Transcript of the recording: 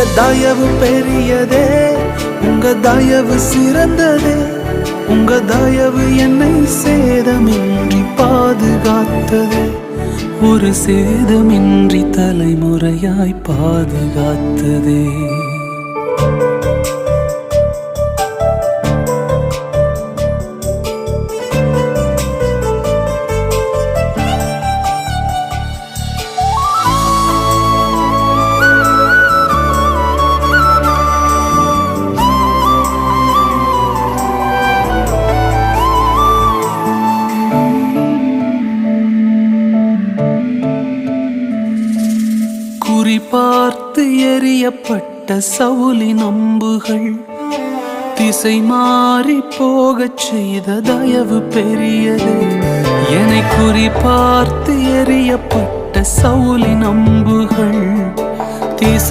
உங்க தயவு பெரியதே, உங்க தயவு சிறந்ததே. உங்க தயவு என்னை சேதமின்றி பாதுகாத்ததே, ஒரு சேதமின்றி தலைமுறையாய் பாதுகாத்ததே. குறிபார்த்து எறியப்பட்ட சவுலின் அம்புகள் திசை மாறி போகச் செய்த தயவு பெரியது. என்னை குறிபார்த்து எறியப்பட்ட சவுலின் அம்புகள் திசை